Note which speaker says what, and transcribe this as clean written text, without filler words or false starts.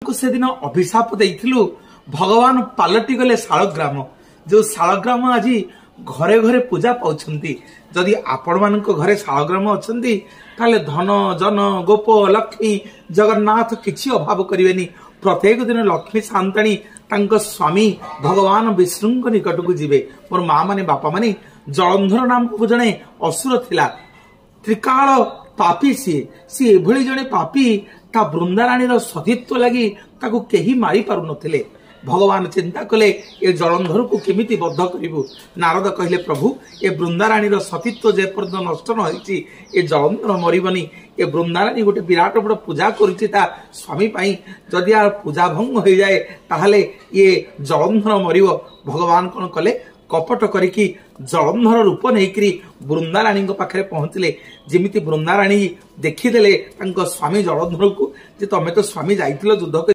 Speaker 1: से दिन अभिशाप देइथिलु भगवान पालटी गले शालग्राम जो शालग्राम आज घरे घरे पूजा पाउछंती। जदि आपण मान घरे शालग्राम अछंती ताले धन जन गोप लक्ष्मी जगन्नाथ किछि अभाव करिवेनी। प्रत्येक दिन लक्ष्मी शांताणी तांको स्वामी भगवान विष्णु निकट को जीवे। मोर माँ माने बापा माने जलंधर नाम को जने असुर थिला, त्रिकाल पापी सी एभली जने पापी ता वृंदाराणी सतीत्व लगी ताकू केही मारी पारु नथिले। भगवान चिंता कले ए जलंधर को केमिति बद्ध करिबु। नारद कहले प्रभु ए वृंदाराणी सतीत्व जे पर्यंत नष्ट न होईची ए जलंधर मरिबनी। ए वृंदाराणी गोटे विराट बड़ पूजा करिछि ता स्वामी पाई, जदि आ पूजा भंग हो जाए ताहले ये जलंधर मरिबो। भगवान कोन कले कपट करिकी जलंधर रूप नहीं वृंदाराणी पाखे पहुंचले। जिमिति वृंदाराणी देखीदेले स्वामी जलंधर को जे तमे तो स्वामी जाइथिलो युद्ध